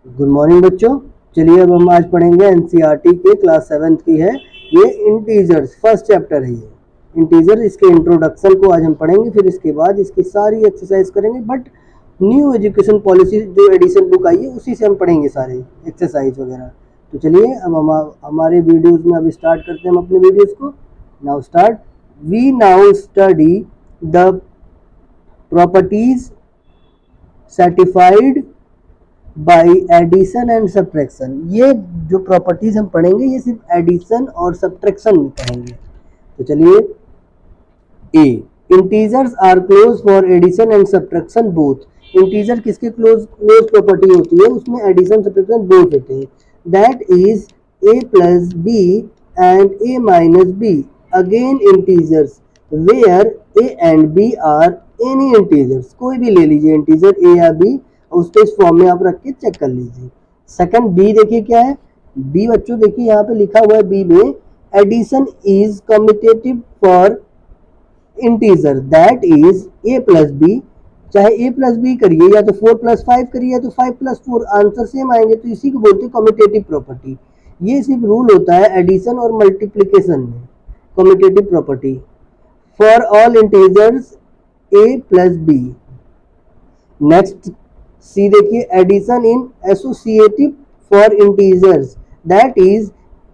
Good morning बच्चों। चलिए अब हम आज पढ़ेंगे एनसीईआरटी के क्लास 7th की है ये इंटीजर्स, फर्स्ट चैप्टर है ये इंटीजर। इसके इंट्रोडक्शन को आज हम पढ़ेंगे, फिर इसके बाद इसकी सारी एक्सरसाइज करेंगे। बट न्यू एजुकेशन पॉलिसी जो एडिशन बुक आई है उसी से हम पढ़ेंगे सारे एक्सरसाइज वगैरह। तो चलिए अब हम हमारे वीडियोज़ में अब स्टार्ट करते हैं हम अपने वीडियोज़ को। Now start. We now study the properties certified by addition and subtraction. ये जो प्रॉपर्टीज हम पढ़ेंगे ये सिर्फ एडिशन और सब्ट्रैक्शन में पढ़ेंगे। तो चलिए, A, integers are close for addition and subtraction both. Integer किसके क्लोज प्रॉपर्टी होती है? उसमें एडिशन सब्ट्रैक्शन बोथ होते हैं। That is A plus B and A minus B again integers where A and B are any integers. कोई भी ले लीजिए इंटीजर ए या बी, उसको इस फॉर्म में आप रख के चेक कर लीजिए। सेकंड बी देखिए क्या है। बी बच्चों देखिए यहाँ पे लिखा हुआ है बी में addition is commutative for integer that is A plus B. चाहे ए प्लस बी करिए या तो 4 + 5 करिए या तो 5 + 4, आंसर सेम आएंगे। तो इसी को बोलते हैं कम्यूटेटिव प्रॉपर्टी। ये सिर्फ रूल होता है एडिशन और मल्टीप्लीकेशन में, commutative property for all integers A plus B. Next C देखिए, addition in associative for integers that is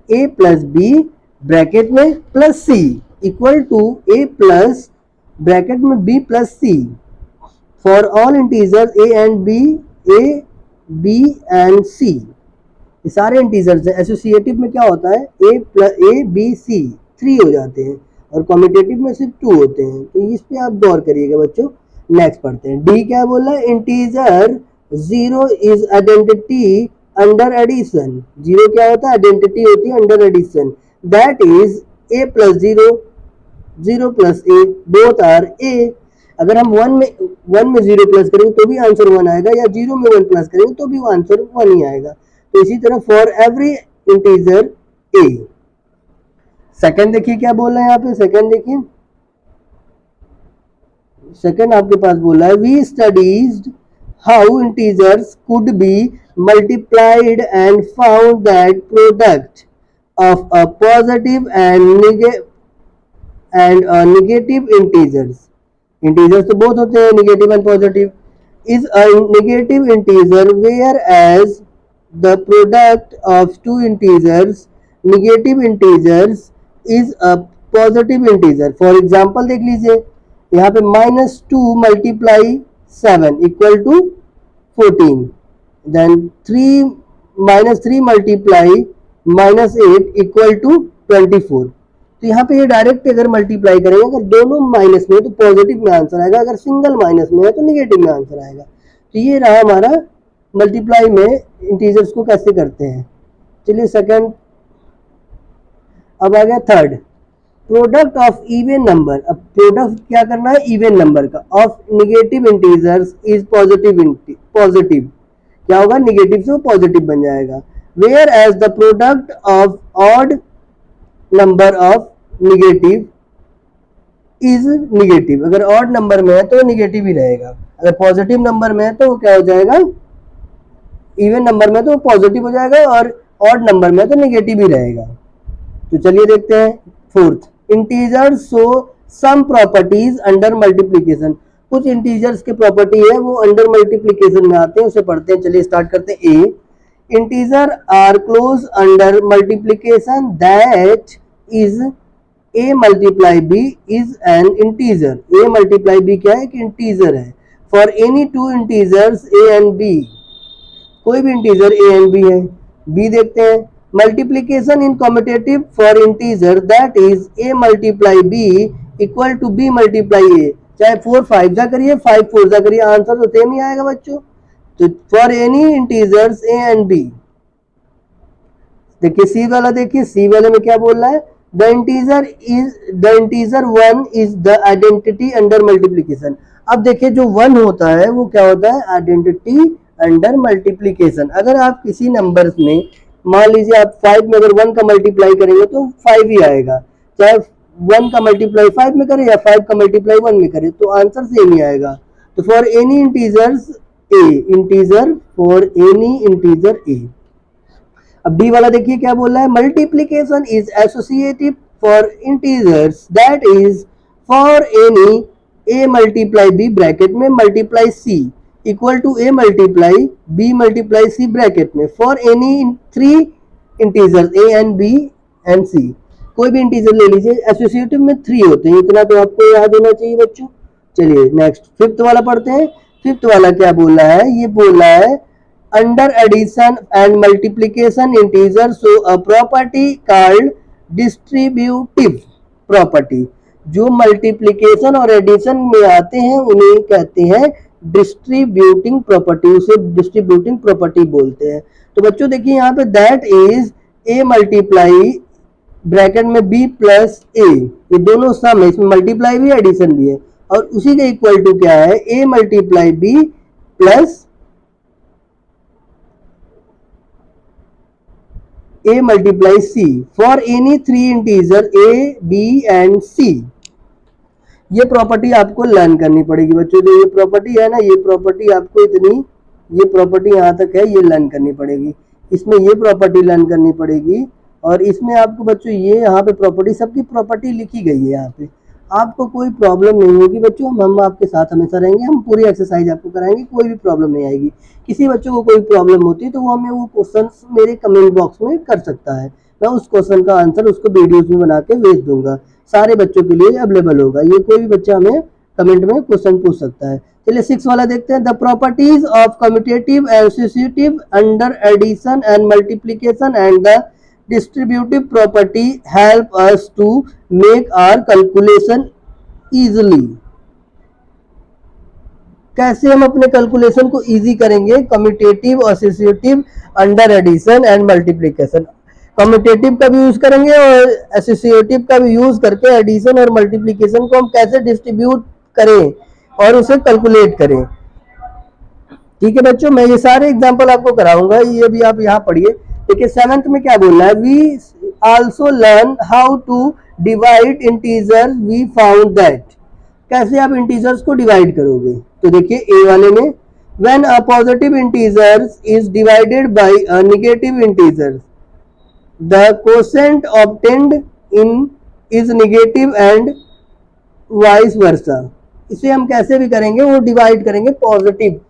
A plus B bracket में plus C equal to A plus bracket में B plus C for all integers A and B, A B and C. ये सारे integers हैं। Associative में क्या होता है? A B C 3 हो जाते हैं और कम्यूटेटिव में सिर्फ 2 होते हैं। तो इस पे आप गौर करिएगा बच्चों। नेक्स्ट पढ़ते हैं। डी क्या बोल रहा है? Integer 0 is identity under addition. 0 क्या होता है? आइडेंटिटी होती है under addition. That is A plus 0, 0 plus A, both are A. अगर हम 1 में 0 प्लस करेंगे तो भी आंसर 1 आएगा, या 0 में 1 प्लस करेंगे तो भी आंसर 1 ही आएगा। तो इसी तरह for every integer a. Second देखिए क्या बोल रहा है यहाँ पे। सेकंड देखिए, सेकंड आपके पास बोला है we studies how integers could be multiplied and found that product of a positive and negative integers. Integers तो बहुत होते हैं, negative and positive. Is a negative integer whereas the product of 2 integers negative integers is a positive integer. For example देख लीजिए यहाँ पे -2 × 7 = 14, then 3 × -8 = 24। तो यहाँ पे ये डायरेक्ट अगर मल्टीप्लाई करेंगे, अगर दोनों माइनस में है तो पॉजिटिव में आंसर आएगा, अगर सिंगल माइनस में है तो निगेटिव में आंसर आएगा। तो ये रहा हमारा मल्टीप्लाई में इंटीजर्स को कैसे करते हैं। चलिए सेकंड, अब आ गया third, product of even number. अब प्रोडक्ट क्या करना है? इवन नंबर का of negative integers is positive. क्या होगा? नेगेटिव से वो पॉजिटिव बन जाएगा। Whereas the product of odd number of negative is negative. अगर ऑड नंबर में है तो नेगेटिव ही रहेगा, अगर पॉजिटिव नंबर में है तो वो क्या हो जाएगा? इवन नंबर में तो वो पॉजिटिव हो जाएगा और ऑड नंबर में तो नेगेटिव ही रहेगा। तो चलिए देखते हैं fourth, integers show some properties under multiplication. कुछ इंटीजर्स के प्रॉपर्टी है वो अंडर मल्टीप्लिकेशन में आते हैं, उसे पढ़ते हैं। चलिए स्टार्ट करते हैं। A, integer are close under multiplication that is A multiply B is an integer. A multiply B क्या है? कि इंटीजर है। For any 2 integers A and B, कोई भी इंटीजर ए एंड बी है। बी देखते हैं, multiplication in commutative for integer that is A multiply B equal to B multiply A. चाहे 4 5 जा करिए, 5 4 जा करिए, आंसर तो सेम ही आएगा बच्चों। तो for any integers A and b. देखिए सी वाला, देखिए सी वाले में क्या बोल रहा है? The integer 1 is the identity under multiplication. अब देखिए जो 1 होता है वो क्या होता है? Identity under multiplication. अगर आप किसी नंबर में, मान लीजिए आप 5 में अगर 1 का मल्टीप्लाई करेंगे तो 5 ही आएगा, चाहे 1 का मल्टीप्लाई 5 में करें या 5 का मल्टीप्लाई 1 में करें तो आंसर सेम ही आएगा। तो for any integers A integer for any integer A. अब डी वाला देखिए क्या बोल रहा है, multiplication is associative for integers that is for any A multiply B bracket में multiply C equal to A multiply B multiply C bracket में for any three integer A and B and C. कोई भी integer ले लीजिए, associative में three होते हैं, इतना तो आपको याद होना चाहिए बच्चों। चलिए नेक्स्ट फिफ्थ वाला पढ़ते हैं। फिफ्थ वाला क्या बोल रहा है, ये बोल रहा है under addition and multiplication integer so a property called distributive property. जो मल्टीप्लीकेशन और एडिशन में आते हैं उन्हें कहते हैं डिस्ट्रीब्यूटिंग प्रॉपर्टी, उसे डिस्ट्रीब्यूटिंग प्रॉपर्टी बोलते हैं। तो बच्चों देखिए यहाँ पे that is A multiply bracket में बी प्लस ए, ये दोनों सम है, इसमें मल्टीप्लाई भी है एडिशन भी है, और उसी के इक्वल टू क्या है, A multiply B plus A multiply C for any three integer A B and C. ये प्रॉपर्टी आपको लर्न करनी पड़ेगी बच्चों। जो ये प्रॉपर्टी है ना, ये प्रॉपर्टी आपको इतनी, ये प्रॉपर्टी यहाँ तक है, ये लर्न करनी पड़ेगी। इसमें ये प्रॉपर्टी लर्न करनी पड़ेगी, और इसमें आपको बच्चों ये यहाँ पे प्रॉपर्टी, सबकी प्रॉपर्टी लिखी गई है यहाँ पे। आपको कोई प्रॉब्लम नहीं होगी बच्चों, हम आपके साथ हमेशा रहेंगे, हम पूरी एक्सरसाइज आपको कराएंगे, कोई भी प्रॉब्लम नहीं आएगी। किसी बच्चों को कोई प्रॉब्लम होती है तो वो हमें वो क्वेश्चन मेरे कमेंट बॉक्स में कर सकता है, मैं उस क्वेश्चन का आंसर उसको वीडियोज में बना के भेज दूंगा, सारे बच्चों के लिए अवेलेबल होगा। ये कोई भी बच्चा हमें कमेंट में क्वेश्चन पूछ सकता है। चलिए 6 वाला देखते हैं। The properties of commutative associative under addition and multiplication and the distributive property help us to make our calculation easily. कैसे हम अपने कैलकुलेशन को इजी करेंगे, commutative associative under addition and multiplication. Commutative का भी यूज करेंगे और एसोसिएटिव का भी यूज करके एडिशन और मल्टीप्लीकेशन को हम कैसे डिस्ट्रीब्यूट करें और उसे कैलकुलेट करें। ठीक है बच्चों, मैं ये सारे एग्जांपल आपको कराऊंगा, ये भी आप यहाँ पढ़िए। देखिए 7th में क्या बोलना है, we also learn how to divide integers, we found that. कैसे आप इंटीजर्स को डिवाइड करोगे, तो देखिए ए वाले में when a positive integers is divided by a negative integers the quotient obtained in is negative and vice versa. इसे हम कैसे भी करेंगे, वो डिवाइड करेंगे पॉजिटिव।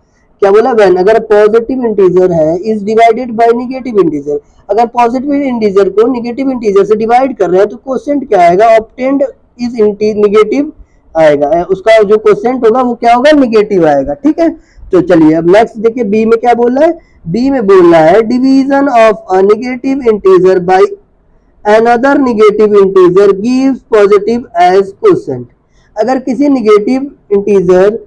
क्या बोला, व्हेन अगर पॉजिटिव इंटीजर है is divided by negative integer, अगर पॉजिटिव इंटीजर को नेगेटिव इंटीजर से डिवाइड कर रहे हैं तो क्वोशेंट क्या आएगा, ऑब्टेन्ड इज नेगेटिव आएगा, उसका जो क्वोशेंट होगा वो क्या होगा, नेगेटिव आएगा। ठीक है, तो चलिए अब नेक्स्ट देखिए बी में क्या बोल रहा है। बी में बोल रहा है division of a negative integer by another negative integer gives positive as quotient. अगर किसी negative integer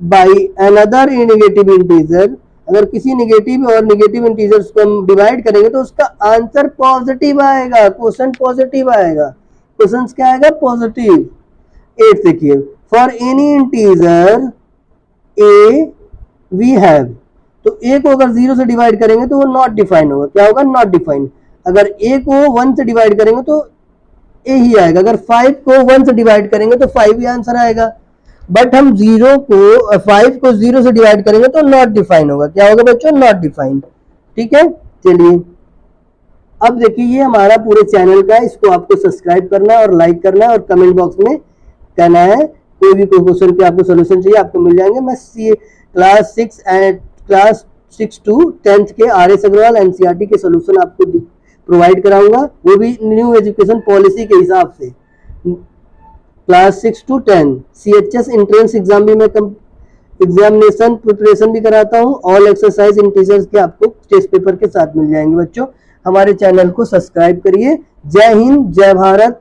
by another negative integer, अगर किसी नेगेटिव और नेगेटिव इंटीजर्स को हम डिवाइड करेंगे तो उसका आंसर पॉजिटिव आएगा, क्वोशेंट पॉजिटिव आएगा। क्वोशेंट क्या आएगा, पॉजिटिव। 8 देखिए, for any integer A V have, तो ए को अगर 0 से डिवाइड करेंगे तो वो नॉट डिफाइन होगा। क्या होगा, नॉट डिफाइन। अगर ए को 1 से डिवाइड करेंगे तो ए ही आएगा, अगर 5 को 1 से डिवाइड करेंगे तो 5 ही आंसर आएगा। बट हम 5 को 0 से डिवाइड करेंगे तो नॉट डिफाइन होगा। क्या होगा बच्चों, नॉट डिफाइंड। ठीक है, चलिए अब देखिए ये हमारा पूरे चैनल का है, इसको आपको सब्सक्राइब करना है और लाइक करना है और कमेंट बॉक्स में कहना है कोई भी क्वेश्चन के आपको सोल्यूशन चाहिए, आपको मिल जाएंगे। मैं क्लास 6 to 10th के RS अग्रवाल NCERT के सोल्यूशन आपको प्रोवाइड कराऊंगा, वो भी न्यू एजुकेशन पॉलिसी के हिसाब से। Class 6 to 10 CHS entrance exam भी मैं एग्जामिनेशन प्रिपरेशन भी कराता हूँ। ऑल एक्सरसाइज इन टीचर्स के आपको टेस्ट पेपर के साथ मिल जाएंगे। बच्चों हमारे चैनल को सब्सक्राइब करिए। जय हिंद, जय भारत।